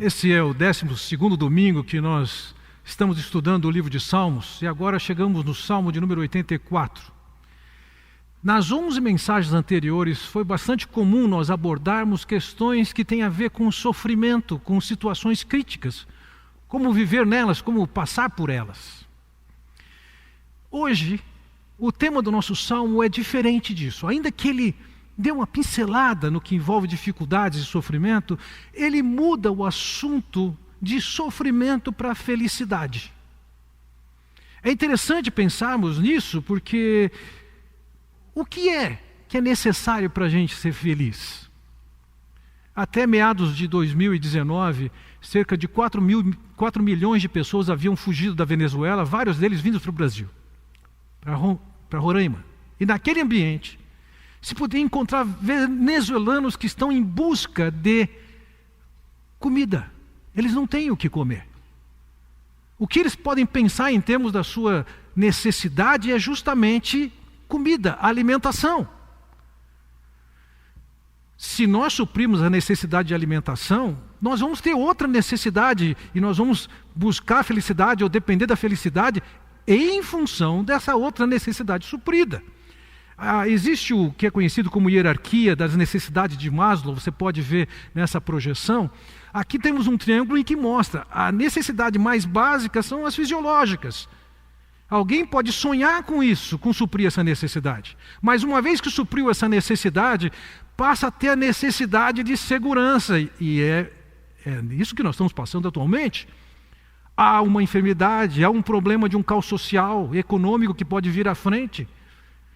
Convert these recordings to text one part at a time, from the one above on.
Esse é o 12º domingo que nós estamos estudando o livro de Salmos e agora chegamos no Salmo de número 84. Nas 11 mensagens anteriores foi bastante comum nós abordarmos questões que têm a ver com sofrimento, com situações críticas, como viver nelas, como passar por elas. Hoje, o tema do nosso Salmo é diferente disso, ainda que ele deu uma pincelada no que envolve dificuldades e sofrimento, ele muda o assunto de sofrimento para felicidade. É interessante pensarmos nisso porque o que é necessário para a gente ser feliz? Até meados de 2019, cerca de 4 milhões de pessoas haviam fugido da Venezuela, vários deles vindos para o Brasil, para Roraima. E naquele ambiente, se podia encontrar venezuelanos que estão em busca de comida. Eles não têm o que comer. O que eles podem pensar em termos da sua necessidade é justamente comida, alimentação. Se nós suprimos a necessidade de alimentação, nós vamos ter outra necessidade e nós vamos buscar a felicidade ou depender da felicidade em função dessa outra necessidade suprida. Existe o que é conhecido como hierarquia das necessidades de Maslow, você pode ver nessa projeção. Aqui temos um triângulo em que mostra a necessidade mais básica são as fisiológicas. Alguém pode sonhar com isso, com suprir essa necessidade. Mas uma vez que supriu essa necessidade, passa a ter a necessidade de segurança. E é isso que nós estamos passando atualmente. Há uma enfermidade, há um problema de um caos social, econômico que pode vir à frente.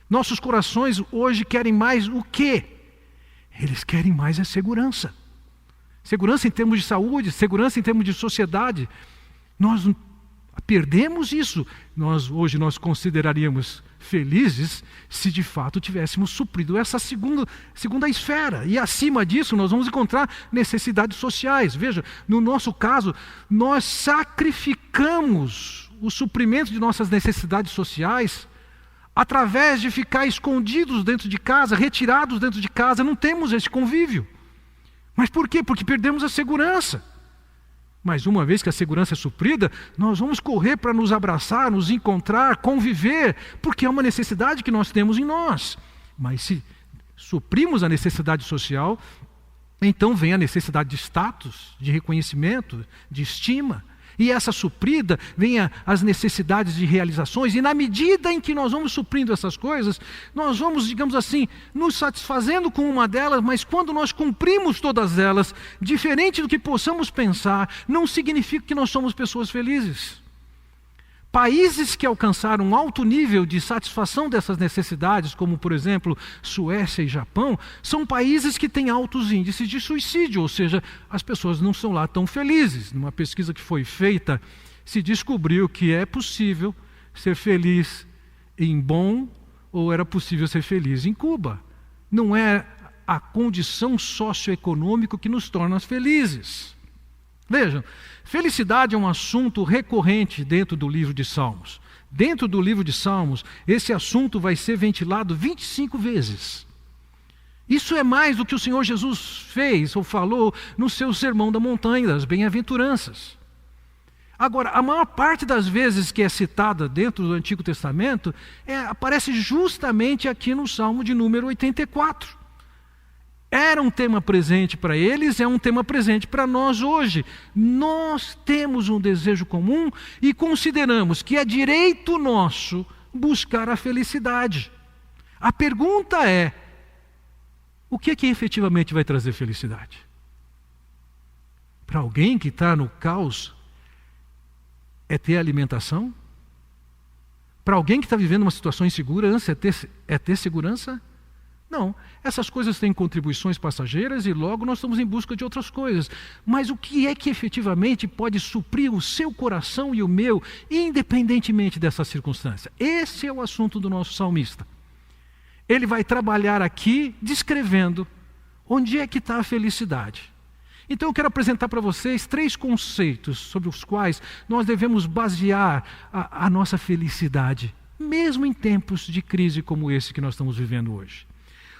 Nossos corações hoje querem mais o quê? Eles querem mais a segurança. Segurança em termos de saúde, segurança em termos de sociedade. Nós perdemos isso. Hoje nós consideraríamos felizes se de fato tivéssemos suprido essa segunda esfera. E acima disso nós vamos encontrar necessidades sociais. Veja, no nosso caso, nós sacrificamos o suprimento de nossas necessidades sociais através de ficar escondidos dentro de casa, retirados dentro de casa. Não temos esse convívio. Mas por quê? Porque perdemos a segurança. Mas uma vez que a segurança é suprida, nós vamos correr para nos abraçar, nos encontrar, conviver, porque é uma necessidade que nós temos em nós. Mas se suprimos a necessidade social, então vem a necessidade de status, de reconhecimento, de estima. E essa suprida vem as necessidades de realizações, e na medida em que nós vamos suprindo essas coisas, nós vamos, digamos assim, nos satisfazendo com uma delas, mas quando nós cumprimos todas elas, diferente do que possamos pensar, não significa que nós somos pessoas felizes. Países que alcançaram um alto nível de satisfação dessas necessidades, como por exemplo Suécia e Japão, são países que têm altos índices de suicídio, ou seja, as pessoas não são lá tão felizes. Numa pesquisa que foi feita, se descobriu que é possível ser feliz em Bonn ou era possível ser feliz em Cuba. Não é a condição socioeconômica que nos torna felizes. Vejam, felicidade é um assunto recorrente dentro do livro de Salmos. Dentro do livro de Salmos, esse assunto vai ser ventilado 25 vezes. Isso é mais do que o Senhor Jesus fez ou falou no seu Sermão da Montanha, das Bem-aventuranças. Agora, a maior parte das vezes que é citada dentro do Antigo Testamento, aparece justamente aqui no Salmo de número 84. Era um tema presente para eles, é um tema presente para nós hoje. Nós temos um desejo comum e consideramos que é direito nosso buscar a felicidade. A pergunta é, o que é que efetivamente vai trazer felicidade? Para alguém que está no caos, é ter alimentação? Para alguém que está vivendo uma situação de insegurança, é ter segurança? Não, essas coisas têm contribuições passageiras e logo nós estamos em busca de outras coisas. Mas o que é que efetivamente pode suprir o seu coração e o meu, independentemente dessa circunstância? Esse é o assunto do nosso salmista. Ele vai trabalhar aqui descrevendo onde é que está a felicidade. Então eu quero apresentar para vocês 3 conceitos sobre os quais nós devemos basear a nossa felicidade, mesmo em tempos de crise como esse que nós estamos vivendo hoje.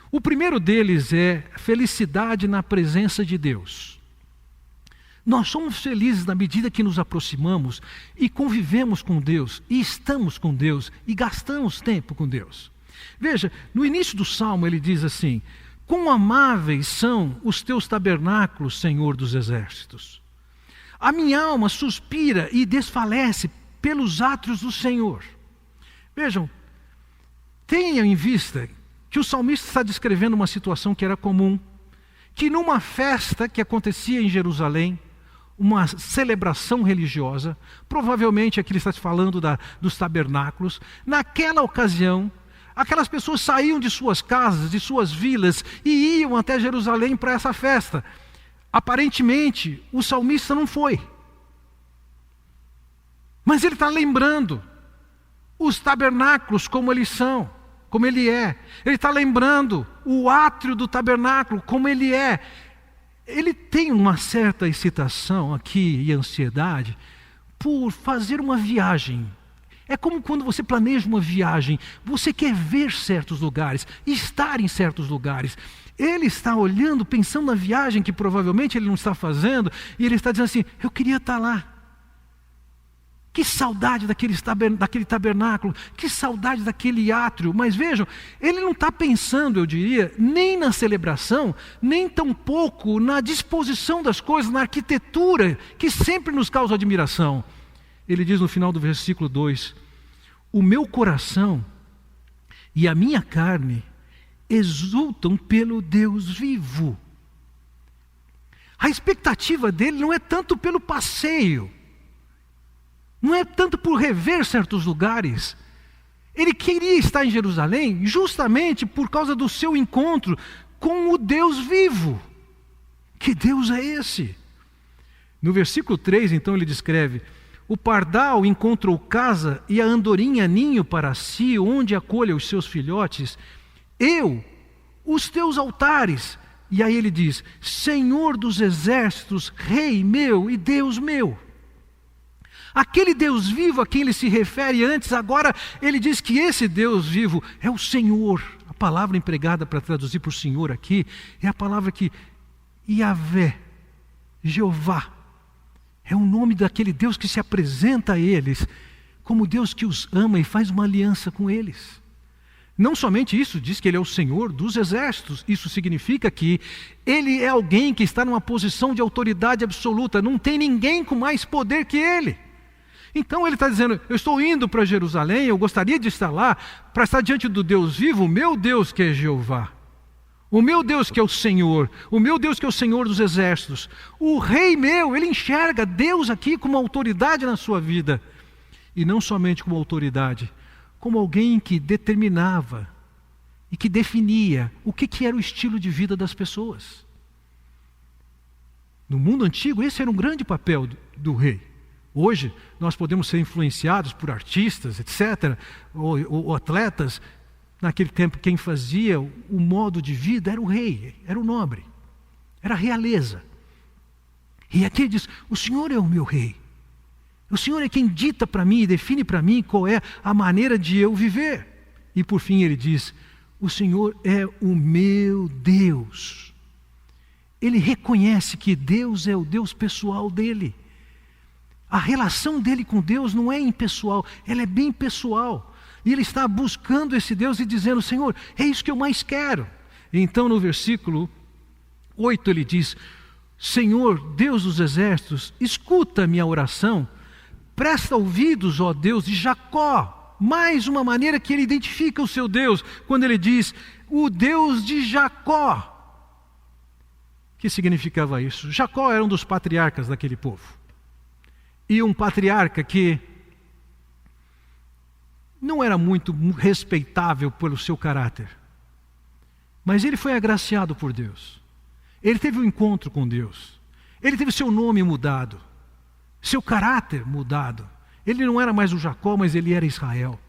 O primeiro deles é felicidade na presença de Deus. Nós somos felizes na medida que nos aproximamos e convivemos com Deus, e estamos com Deus, e gastamos tempo com Deus. Veja, no início do Salmo ele diz assim: quão amáveis são os teus tabernáculos, Senhor dos exércitos. A minha alma suspira e desfalece pelos átrios do Senhor. Vejam, tenham em vista que o salmista está descrevendo uma situação que era comum, que numa festa que acontecia em Jerusalém, uma celebração religiosa, provavelmente aqui ele está falando dos tabernáculos, naquela ocasião, aquelas pessoas saíam de suas casas, de suas vilas, e iam até Jerusalém para essa festa. Aparentemente, o salmista não foi. Mas ele está lembrando os tabernáculos como eles são, como ele é. Ele está lembrando o átrio do tabernáculo como ele é. Ele tem uma certa excitação aqui e ansiedade por fazer uma viagem. É como quando você planeja uma viagem, você quer ver certos lugares, estar em certos lugares. Ele está olhando, pensando na viagem que provavelmente ele não está fazendo, e ele está dizendo assim: eu queria estar lá. Que saudade daquele tabernáculo, que saudade daquele átrio. Mas vejam, ele não está pensando, eu diria, nem na celebração, nem tampouco na disposição das coisas, na arquitetura, que sempre nos causa admiração. Ele diz no final do versículo 2: o meu coração e a minha carne exultam pelo Deus vivo. A expectativa dele não é tanto pelo passeio, não é tanto por rever certos lugares. Ele queria estar em Jerusalém justamente por causa do seu encontro com o Deus vivo. Que Deus é esse? No versículo 3, então, ele descreve: o pardal encontrou casa e a andorinha ninho para si, onde acolha os seus filhotes. Eu, os teus altares. E aí ele diz: Senhor dos exércitos, Rei meu e Deus meu. Aquele Deus vivo a quem ele se refere antes, agora ele diz que esse Deus vivo é o Senhor. A palavra empregada para traduzir por Senhor aqui é a palavra que Yahvé, Jeová, é o nome daquele Deus que se apresenta a eles como Deus que os ama e faz uma aliança com eles. Não somente isso, diz que ele é o Senhor dos exércitos. Isso significa que ele é alguém que está numa posição de autoridade absoluta. Não tem ninguém com mais poder que ele. Então ele está dizendo: eu estou indo para Jerusalém, eu gostaria de estar lá para estar diante do Deus vivo, o meu Deus que é Jeová, o meu Deus que é o Senhor, o meu Deus que é o Senhor dos exércitos, o Rei meu. Ele enxerga Deus aqui como autoridade na sua vida, e não somente como autoridade, como alguém que determinava e que definia o que era o estilo de vida das pessoas. No mundo antigo, esse era um grande papel do rei. Hoje, nós podemos ser influenciados por artistas, etc., ou atletas. Naquele tempo, quem fazia o modo de vida era o rei, era o nobre, era a realeza. E aqui ele diz: o Senhor é o meu rei. O Senhor é quem dita para mim e define para mim qual é a maneira de eu viver. E por fim ele diz: o Senhor é o meu Deus. Ele reconhece que Deus é o Deus pessoal dele. A relação dele com Deus não é impessoal, ela é bem pessoal. E ele está buscando esse Deus e dizendo: Senhor, é isso que eu mais quero. E então no versículo 8 ele diz: Senhor, Deus dos exércitos, escuta a minha oração, presta ouvidos, ó Deus de Jacó. Mais uma maneira que ele identifica o seu Deus, quando ele diz: o Deus de Jacó. O que significava isso? Jacó era um dos patriarcas daquele povo. E um patriarca que não era muito respeitável pelo seu caráter. Mas ele foi agraciado por Deus. Ele teve um encontro com Deus. Ele teve seu nome mudado, seu caráter mudado. Ele não era mais o Jacó, mas ele era Israel.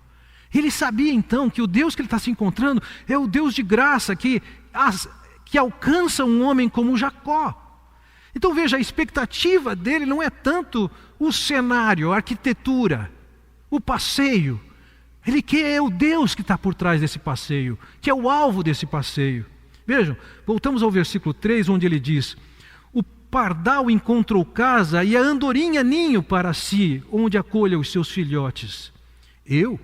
Ele sabia então que o Deus que ele está se encontrando é o Deus de graça que alcança um homem como Jacó. Então veja, a expectativa dele não é tanto o cenário, a arquitetura, o passeio. Ele quer o Deus que está por trás desse passeio, que é o alvo desse passeio. Vejam, voltamos ao versículo 3, onde ele diz: pardal encontrou casa e a andorinha ninho para si, onde acolha os seus filhotes. Eu,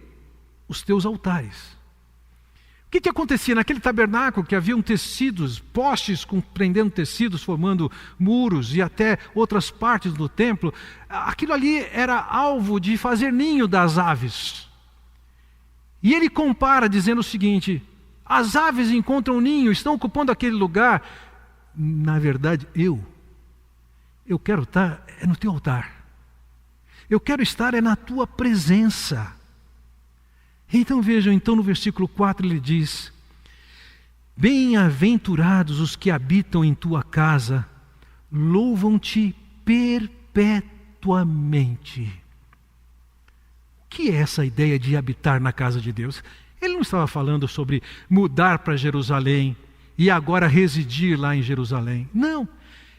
os teus altares. O que acontecia? Naquele tabernáculo que haviam tecidos, postes prendendo tecidos, formando muros e até outras partes do templo, aquilo ali era alvo de fazer ninho das aves. E ele compara dizendo o seguinte: as aves encontram ninho, estão ocupando aquele lugar. Na verdade, eu quero estar no teu altar. Eu quero estar na tua presença. Então vejam, no versículo 4 ele diz: bem-aventurados os que habitam em tua casa, louvam-te perpetuamente. O que é essa ideia de habitar na casa de Deus? Ele não estava falando sobre mudar para Jerusalém e agora residir lá em Jerusalém. Não,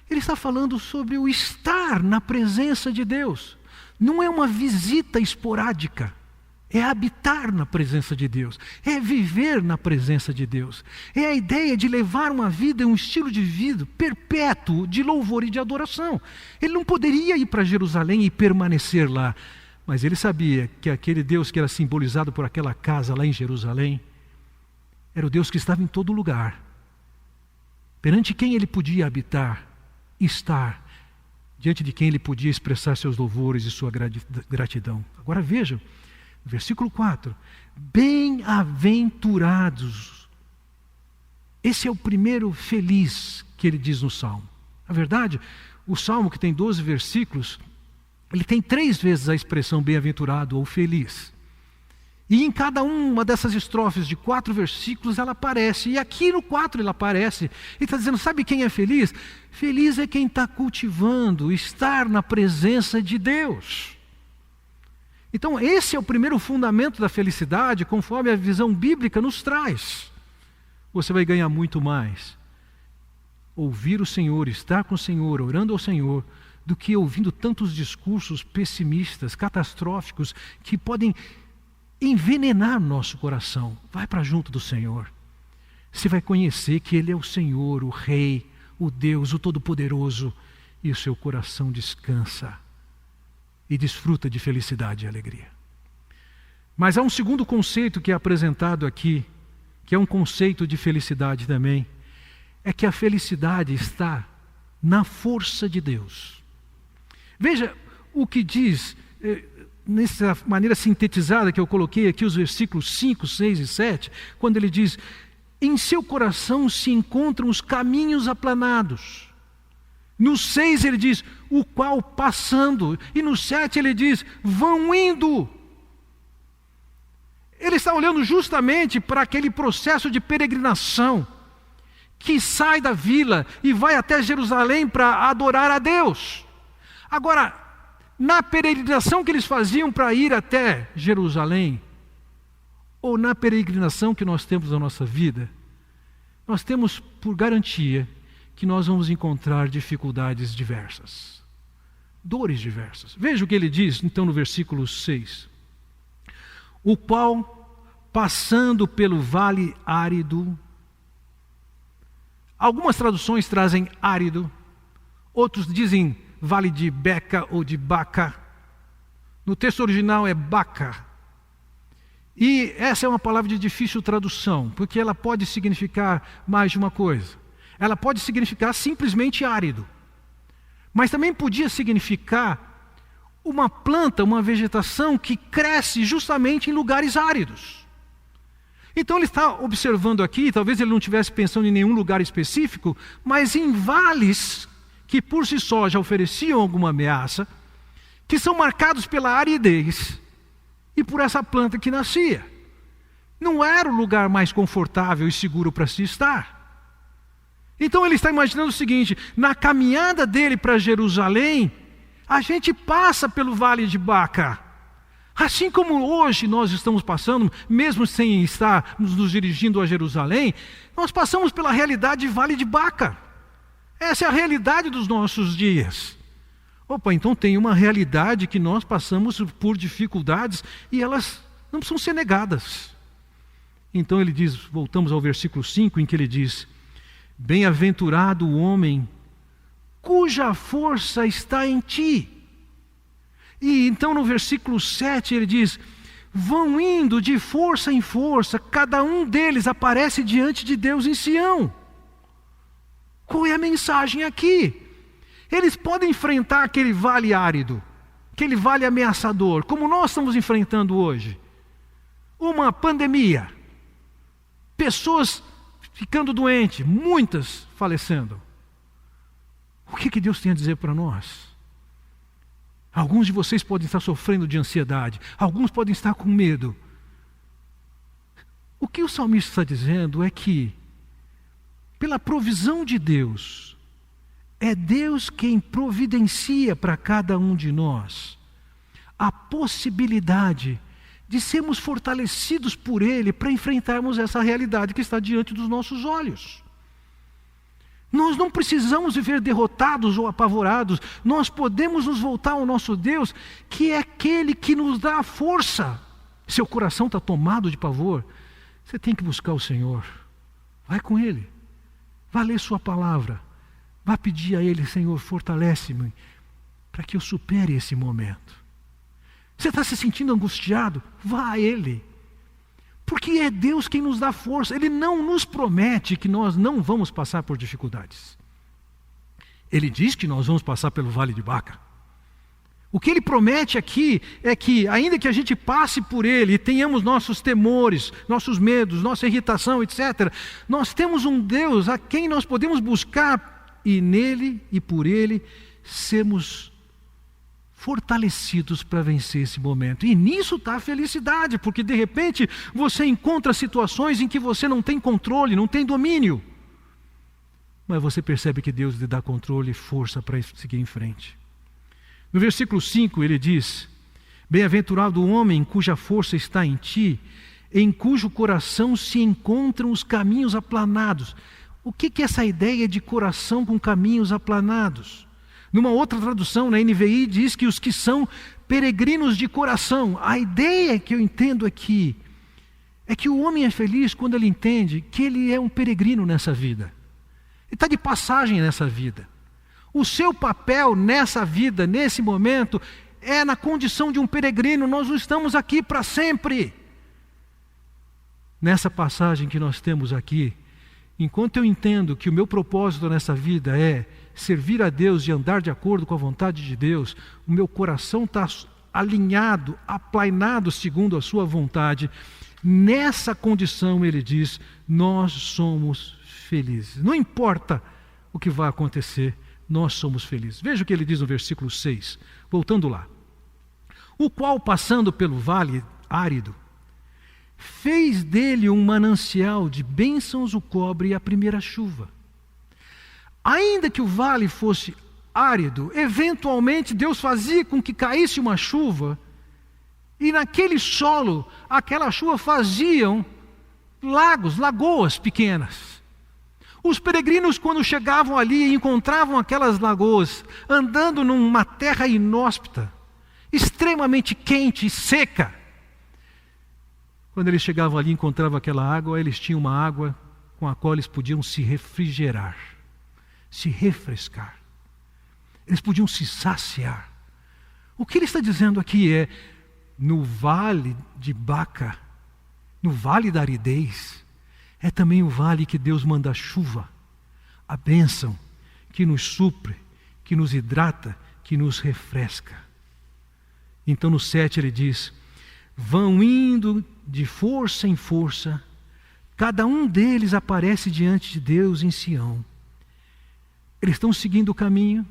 ele está falando sobre o estar na presença de Deus. Não é uma visita esporádica. É habitar na presença de Deus, é viver na presença de Deus. É a ideia de levar uma vida, um estilo de vida perpétuo de louvor e de adoração. Ele não poderia ir para Jerusalém e permanecer lá, mas ele sabia que aquele Deus que era simbolizado por aquela casa lá em Jerusalém, era o Deus que estava em todo lugar, perante quem ele podia habitar, estar, diante de quem ele podia expressar seus louvores e sua gratidão. Agora vejam, versículo 4, bem-aventurados. Esse é o primeiro feliz que ele diz no Salmo. Na verdade, o Salmo, que tem 12 versículos, ele tem 3 vezes a expressão bem-aventurado ou feliz. E em cada uma dessas estrofes de 4 versículos ela aparece. E aqui no 4 ela aparece. Ele está dizendo, sabe quem é feliz? Feliz é quem está cultivando, estar na presença de Deus. Então esse é o primeiro fundamento da felicidade, conforme a visão bíblica nos traz. Você vai ganhar muito mais ouvir o Senhor, estar com o Senhor, orando ao Senhor, do que ouvindo tantos discursos pessimistas, catastróficos, que podem envenenar nosso coração. Vai para junto do Senhor. Você vai conhecer que Ele é o Senhor, o Rei, o Deus, o Todo-Poderoso, e o seu coração descansa e desfruta de felicidade e alegria. Mas há um segundo conceito que é apresentado aqui, que é um conceito de felicidade também, é que a felicidade está na força de Deus. Veja o que diz, nessa maneira sintetizada que eu coloquei aqui, os versículos 5, 6 e 7, quando ele diz, em seu coração se encontram os caminhos aplanados. No 6 ele diz, o qual passando. E no 7 ele diz, vão indo. Ele está olhando justamente para aquele processo de peregrinação, que sai da vila e vai até Jerusalém para adorar a Deus. Agora, na peregrinação que eles faziam para ir até Jerusalém, ou na peregrinação que nós temos na nossa vida, nós temos por garantia que nós vamos encontrar dificuldades diversas, dores diversas. Veja o que ele diz, então, no versículo 6. O qual, passando pelo vale árido, algumas traduções trazem árido, outros dizem vale de Beca ou de Baca. No texto original é Baca. E essa é uma palavra de difícil tradução, porque ela pode significar mais de uma coisa. Ela pode significar simplesmente árido, mas também podia significar uma planta, uma vegetação que cresce justamente em lugares áridos. Então ele está observando aqui, talvez ele não estivesse pensando em nenhum lugar específico, mas em vales que por si só já ofereciam alguma ameaça, que são marcados pela aridez e por essa planta que nascia. Não era o lugar mais confortável e seguro para se estar. Então ele está imaginando o seguinte, na caminhada dele para Jerusalém, a gente passa pelo vale de Baca. Assim como hoje nós estamos passando, mesmo sem estar nos dirigindo a Jerusalém, nós passamos pela realidade de vale de Baca. Essa é a realidade dos nossos dias. Opa, então tem uma realidade que nós passamos por dificuldades e elas não precisam ser negadas. Então ele diz, voltamos ao versículo 5, em que ele diz, bem-aventurado o homem cuja força está em ti. E então no versículo 7 ele diz: vão indo de força em força, cada um deles aparece diante de Deus em Sião. Qual é a mensagem aqui? Eles podem enfrentar aquele vale árido, aquele vale ameaçador, como nós estamos enfrentando hoje. Uma pandemia, pessoas ficando doentes, muitas falecendo. O que Deus tem a dizer para nós? Alguns de vocês podem estar sofrendo de ansiedade, alguns podem estar com medo. O que o salmista está dizendo é que, pela provisão de Deus, é Deus quem providencia para cada um de nós a possibilidade de sermos fortalecidos por Ele para enfrentarmos essa realidade que está diante dos nossos olhos. Nós não precisamos viver derrotados ou apavorados. Nós podemos nos voltar ao nosso Deus, que é aquele que nos dá a força. Seu coração está tomado de pavor, você tem que buscar o Senhor. Vai com Ele. Vai ler sua palavra. Vai pedir a Ele: Senhor, fortalece-me para que eu supere esse momento. Você está se sentindo angustiado? Vá a Ele. Porque é Deus quem nos dá força. Ele não nos promete que nós não vamos passar por dificuldades. Ele diz que nós vamos passar pelo vale de Baca. O que Ele promete aqui é que, ainda que a gente passe por ele e tenhamos nossos temores, nossos medos, nossa irritação, etc., nós temos um Deus a quem nós podemos buscar e nele e por Ele sermos fortalecidos para vencer esse momento. E nisso está a felicidade, porque de repente você encontra situações em que você não tem controle, não tem domínio. Mas você percebe que Deus lhe dá controle e força para seguir em frente. No versículo 5 ele diz: bem-aventurado o homem cuja força está em ti, em cujo coração se encontram os caminhos aplanados. O que é essa ideia de coração com caminhos aplanados? Numa outra tradução, na NVI, diz que os que são peregrinos de coração. A ideia que eu entendo aqui é que o homem é feliz quando ele entende que ele é um peregrino nessa vida. Ele está de passagem nessa vida. O seu papel nessa vida, nesse momento, é na condição de um peregrino. Nós não estamos aqui para sempre. Nessa passagem que nós temos aqui, enquanto eu entendo que o meu propósito nessa vida é servir a Deus e andar de acordo com a vontade de Deus, o meu coração está alinhado, aplainado segundo a sua vontade. Nessa condição, ele diz, nós somos felizes. Não importa o que vai acontecer, nós somos felizes. Veja o que ele diz no versículo 6, voltando lá. O qual, passando pelo vale árido, fez dele um manancial de bênçãos o cobre e a primeira chuva. Ainda que o vale fosse árido, eventualmente Deus fazia com que caísse uma chuva, e naquele solo, aquela chuva faziam lagos, lagoas pequenas. Os peregrinos, quando chegavam ali e encontravam aquelas lagoas, andando numa terra inóspita, extremamente quente e seca, quando eles chegavam ali e encontravam aquela água, eles tinham uma água com a qual eles podiam se refrigerar, se refrescar. Eles podiam se saciar. O que ele está dizendo aqui é, no vale de Baca, no vale da aridez, é também o vale que Deus manda a chuva, a bênção, que nos supre, que nos hidrata, que nos refresca. Então no 7 ele diz, vão indo de força em força, cada um deles aparece diante de Deus em Sião. Eles estão seguindo o caminho,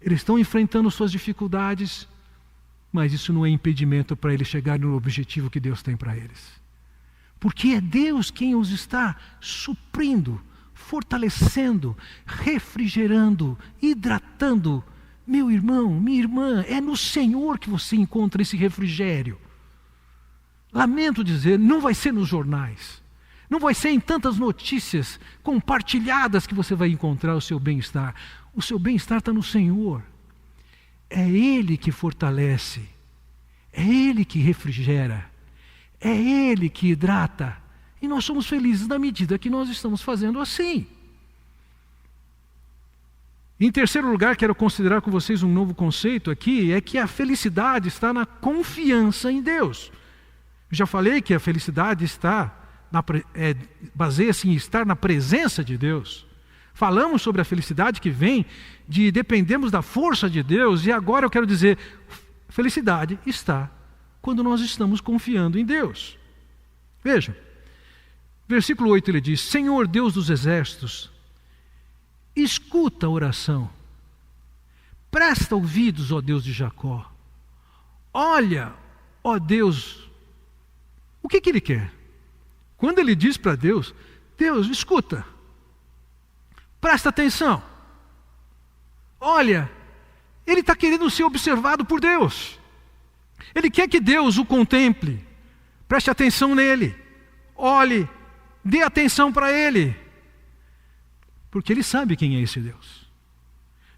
eles estão enfrentando suas dificuldades, mas isso não é impedimento para eles chegarem no objetivo que Deus tem para eles. Porque é Deus quem os está suprindo, fortalecendo, refrigerando, hidratando. Meu irmão, minha irmã, é no Senhor que você encontra esse refrigério. Lamento dizer, não vai ser nos jornais. Não vai ser em tantas notícias compartilhadas que você vai encontrar o seu bem-estar. O seu bem-estar está no Senhor. É Ele que fortalece. É Ele que refrigera. É Ele que hidrata. E nós somos felizes na medida que nós estamos fazendo assim. Em terceiro lugar, quero considerar com vocês um novo conceito aqui, é que a felicidade está na confiança em Deus. Eu já falei que a felicidade baseia-se em estar na presença de Deus. Falamos sobre a felicidade que vem de dependermos da força de Deus, e agora eu quero dizer, felicidade está quando nós estamos confiando em Deus. Veja, versículo 8 ele diz: Senhor Deus dos exércitos, escuta a oração, presta ouvidos, ó Deus de Jacó. Olha, ó Deus, o que ele quer? Quando ele diz para Deus, Deus, escuta, presta atenção. Olha, ele está querendo ser observado por Deus. Ele quer que Deus o contemple, preste atenção nele, olhe, dê atenção para ele, porque ele sabe quem é esse Deus.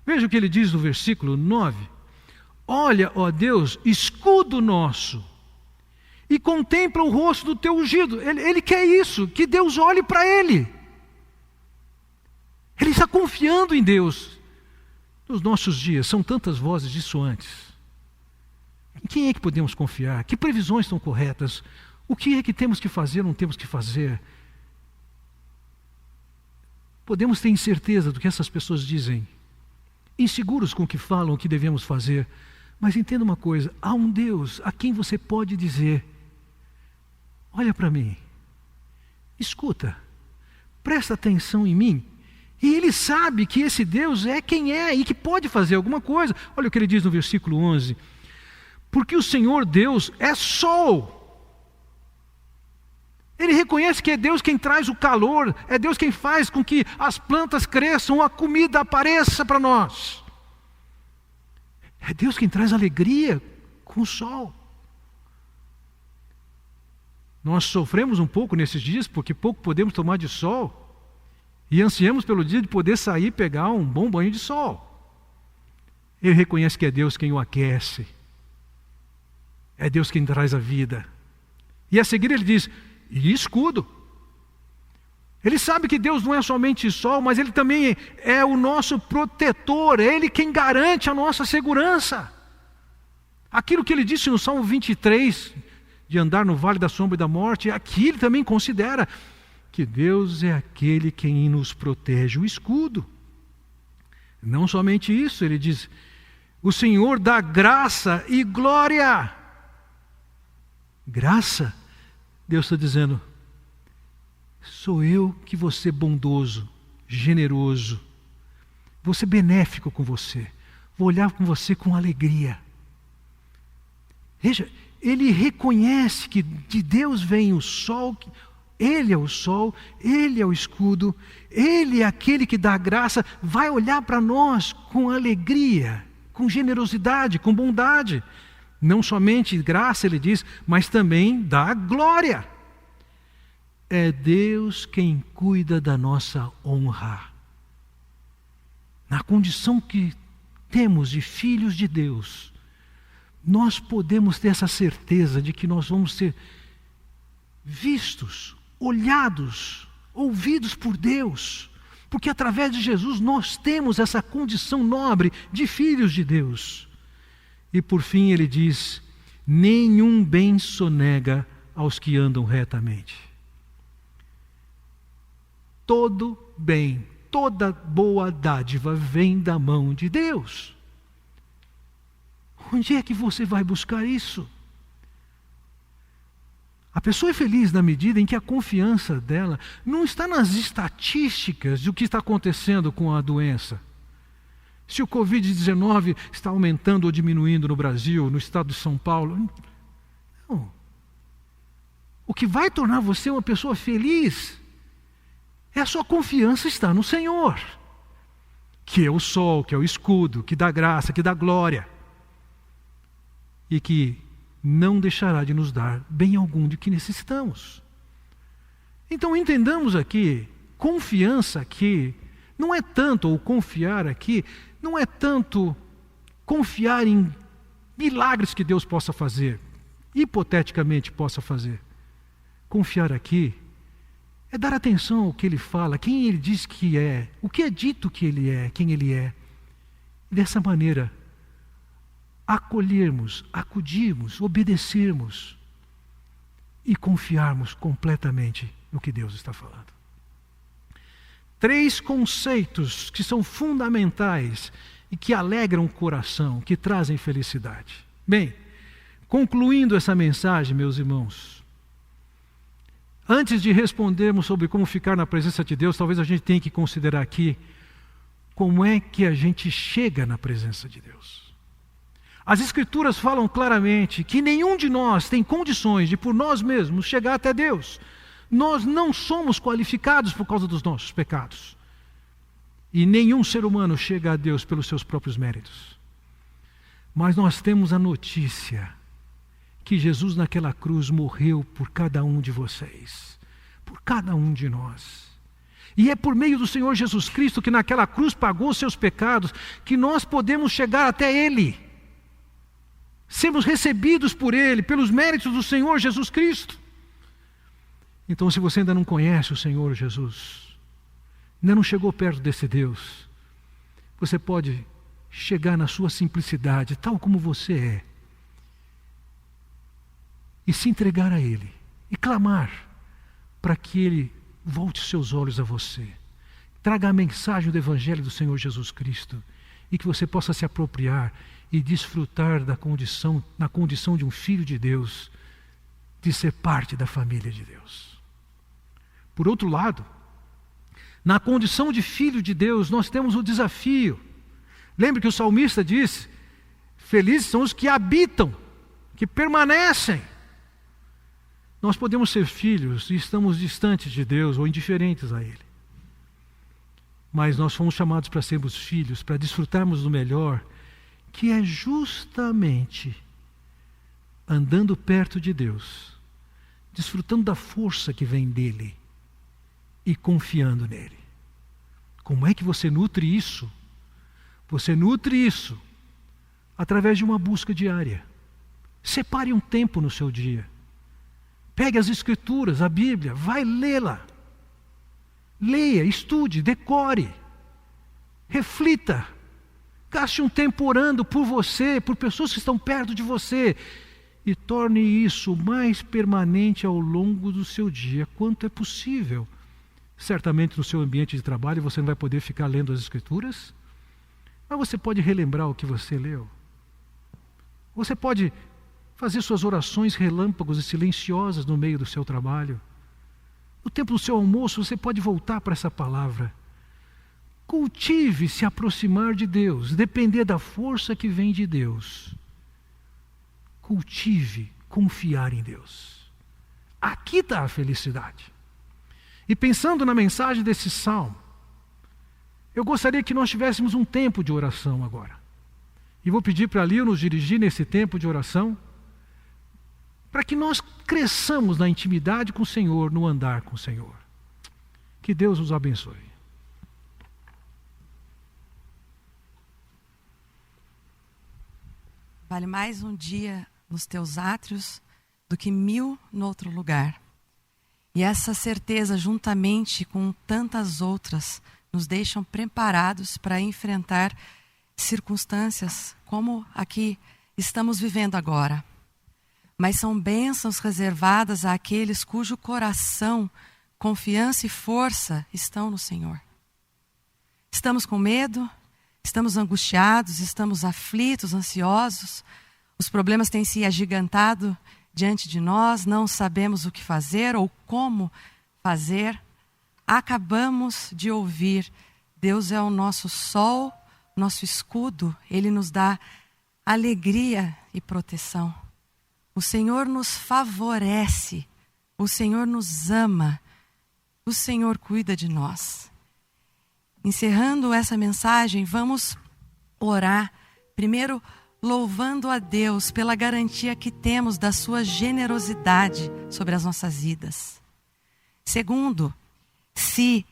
Veja o que ele diz no versículo 9: olha, ó Deus, escudo nosso, e contempla o rosto do teu ungido. Ele quer isso, que Deus olhe para ele. Ele está confiando em Deus. Nos nossos dias são tantas vozes dissoantes. Em quem é que podemos confiar? Que previsões estão corretas? O que é que temos que fazer, não temos que fazer? Podemos ter incerteza do que essas pessoas dizem, inseguros com o que falam, o que devemos fazer. Mas entenda uma coisa, há um Deus a quem você pode dizer: olha para mim, escuta, presta atenção em mim. E ele sabe que esse Deus é quem é e que pode fazer alguma coisa. Olha o que ele diz no versículo 11: porque o Senhor Deus é sol. Ele reconhece que é Deus quem traz o calor, é Deus quem faz com que as plantas cresçam, a comida apareça para nós. É Deus quem traz alegria com o sol. Nós sofremos um pouco nesses dias, porque pouco podemos tomar de sol, e ansiamos pelo dia de poder sair e pegar um bom banho de sol. Ele reconhece que é Deus quem o aquece, é Deus quem traz a vida. E a seguir ele diz: e escudo. Ele sabe que Deus não é somente sol, mas Ele também é o nosso protetor, é Ele quem garante a nossa segurança. Aquilo que Ele disse no Salmo 23, de andar no vale da sombra e da morte, aqui Ele também considera que Deus é aquele quem nos protege, o escudo. Não somente isso, Ele diz: o Senhor dá graça e glória. Graça, Deus está dizendo: sou eu que vou ser bondoso, generoso, vou ser benéfico com você, vou olhar com você com alegria. Veja, ele reconhece que de Deus vem o sol, Ele é o sol, Ele é o escudo, Ele é aquele que dá graça, vai olhar para nós com alegria, com generosidade, com bondade. Não somente graça, ele diz, mas também dá glória. É Deus quem cuida da nossa honra. Na condição que temos de filhos de Deus, nós podemos ter essa certeza de que nós vamos ser vistos, olhados, ouvidos por Deus, porque através de Jesus nós temos essa condição nobre de filhos de Deus. E por fim ele diz: nenhum bem sonega aos que andam retamente. Todo bem, toda boa dádiva vem da mão de Deus. Onde é que você vai buscar isso? A pessoa é feliz na medida em que a confiança dela não está nas estatísticas do que está acontecendo com a doença. Se o Covid-19 está aumentando ou diminuindo no Brasil, no estado de São Paulo. Não. O que vai tornar você uma pessoa feliz é a sua confiança estar no Senhor, que é o sol, que é o escudo, que dá graça, que dá glória, e que não deixará de nos dar bem algum de que necessitamos. Então entendamos aqui, confiança aqui, não é tanto, ou confiar aqui, não é tanto confiar em milagres que Deus possa fazer, hipoteticamente possa fazer. Confiar aqui é dar atenção ao que Ele fala, quem Ele diz que é, o que é dito que Ele é, quem Ele é. E dessa maneira, acolhermos, acudirmos, obedecermos e confiarmos completamente no que Deus está falando. 3 conceitos que são fundamentais e que alegram o coração, que trazem felicidade. Bem, concluindo essa mensagem, meus irmãos, antes de respondermos sobre como ficar na presença de Deus, talvez a gente tenha que considerar aqui como é que a gente chega na presença de Deus. As Escrituras falam claramente que nenhum de nós tem condições de por nós mesmos chegar até Deus. Nós não somos qualificados por causa dos nossos pecados. E nenhum ser humano chega a Deus pelos seus próprios méritos. Mas nós temos a notícia que Jesus naquela cruz morreu por cada um de vocês, por cada um de nós. E é por meio do Senhor Jesus Cristo, que naquela cruz pagou os seus pecados, que nós podemos chegar até Ele. Sermos recebidos por Ele, pelos méritos do Senhor Jesus Cristo. Então, se você ainda não conhece o Senhor Jesus, ainda não chegou perto desse Deus, você pode chegar na sua simplicidade, tal como você é, e se entregar a Ele, e clamar para que Ele volte seus olhos a você, traga a mensagem do Evangelho do Senhor Jesus Cristo, e que você possa se apropriar e desfrutar na condição de um filho de Deus, de ser parte da família de Deus. Por outro lado, na condição de filho de Deus, nós temos o desafio. Lembre que o salmista disse: felizes são os que habitam, que permanecem. Nós podemos ser filhos e estamos distantes de Deus ou indiferentes a Ele. Mas nós fomos chamados para sermos filhos, para desfrutarmos do melhor, que é justamente andando perto de Deus, desfrutando da força que vem dEle e confiando nele. Como é que você nutre isso? Você nutre isso através de uma busca diária. Separe um tempo no seu dia. Pegue as Escrituras, a Bíblia, vai lê-la. Leia, estude, decore, reflita. Gaste um tempo orando por você, por pessoas que estão perto de você. E torne isso mais permanente ao longo do seu dia, quanto é possível. Certamente no seu ambiente de trabalho você não vai poder ficar lendo as Escrituras, mas você pode relembrar o que você leu. Você pode fazer suas orações relâmpagos e silenciosas no meio do seu trabalho. No tempo do seu almoço você pode voltar para essa palavra. Cultive se aproximar de Deus, depender da força que vem de Deus. Cultive confiar em Deus. Aqui está a felicidade. E pensando na mensagem desse salmo, eu gostaria que nós tivéssemos um tempo de oração agora. E vou pedir para a Lio nos dirigir nesse tempo de oração, para que nós cresçamos na intimidade com o Senhor, no andar com o Senhor. Que Deus nos abençoe. Vale mais um dia nos teus átrios do que 1000 no outro lugar. E essa certeza, juntamente com tantas outras, nos deixam preparados para enfrentar circunstâncias como a que estamos vivendo agora. Mas são bênçãos reservadas àqueles cujo coração, confiança e força estão no Senhor. Estamos com medo, estamos angustiados, estamos aflitos, ansiosos, os problemas têm se agigantado diante de nós, não sabemos o que fazer ou como fazer. Acabamos de ouvir: Deus é o nosso sol, nosso escudo, Ele nos dá alegria e proteção. O Senhor nos favorece, o Senhor nos ama, o Senhor cuida de nós. Encerrando essa mensagem, vamos orar, primeiro louvando a Deus pela garantia que temos da sua generosidade sobre as nossas vidas. Segundo, se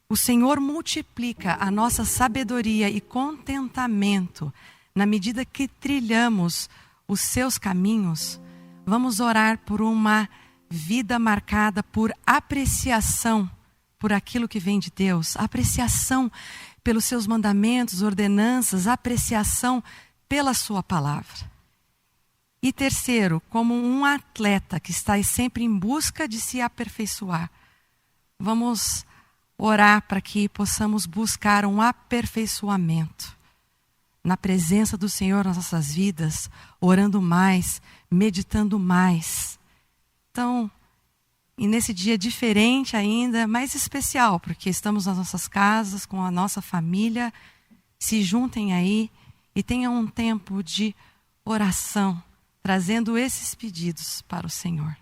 o Senhor multiplica a nossa sabedoria e contentamento na medida que trilhamos os seus caminhos, vamos orar por uma vida marcada por apreciação por aquilo que vem de Deus, apreciação pelos seus mandamentos, ordenanças, apreciação pela sua palavra. E terceiro, como um atleta que está sempre em busca de se aperfeiçoar, vamos orar para que possamos buscar um aperfeiçoamento na presença do Senhor nas nossas vidas, orando mais, meditando mais. Então, e nesse dia diferente ainda, mais especial, porque estamos nas nossas casas, com a nossa família, se juntem aí e tenham um tempo de oração, trazendo esses pedidos para o Senhor.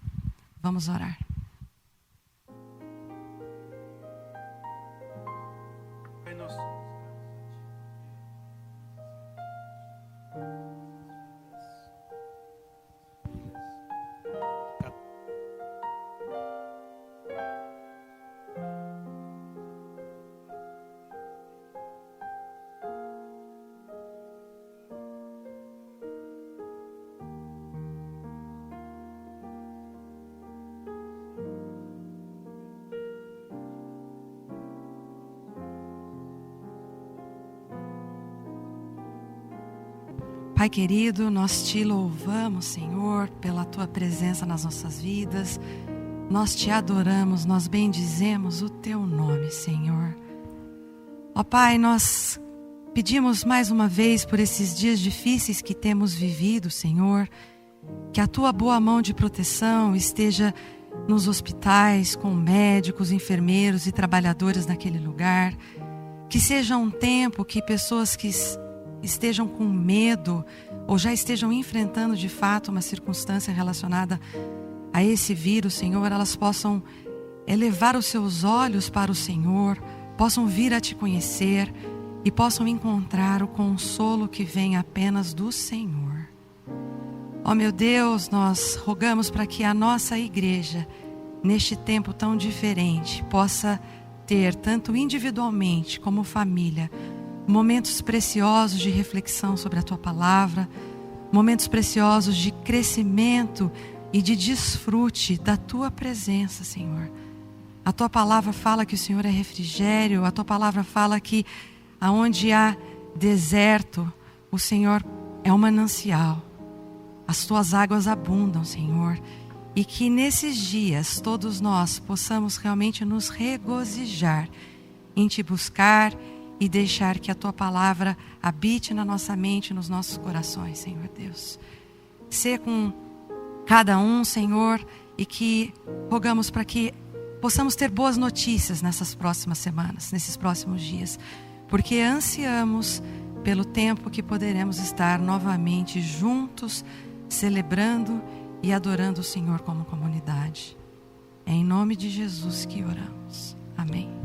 Vamos orar. Pai querido, nós te louvamos, Senhor, pela tua presença nas nossas vidas. Nós te adoramos, nós bendizemos o teu nome, Senhor. Ó Pai, nós pedimos mais uma vez por esses dias difíceis que temos vivido, Senhor, que a tua boa mão de proteção esteja nos hospitais, com médicos, enfermeiros e trabalhadores naquele lugar. Que seja um tempo que pessoas que estejam com medo ou já estejam enfrentando de fato uma circunstância relacionada a esse vírus, Senhor, elas possam elevar os seus olhos para o Senhor, possam vir a te conhecer e possam encontrar o consolo que vem apenas do Senhor. Ó meu Deus, nós rogamos para que a nossa igreja, neste tempo tão diferente, possa ter, tanto individualmente como família, momentos preciosos de reflexão sobre a tua palavra, momentos preciosos de crescimento e de desfrute da tua presença, Senhor. A tua palavra fala que o Senhor é refrigério, a tua palavra fala que aonde há deserto, o Senhor é um manancial. As tuas águas abundam, Senhor, e que nesses dias todos nós possamos realmente nos regozijar em te buscar e deixar que a tua palavra habite na nossa mente, nos nossos corações, Senhor Deus. Sê com cada um, Senhor, e que rogamos para que possamos ter boas notícias nessas próximas semanas, nesses próximos dias, porque ansiamos pelo tempo que poderemos estar novamente juntos, celebrando e adorando o Senhor como comunidade. É em nome de Jesus que oramos. Amém.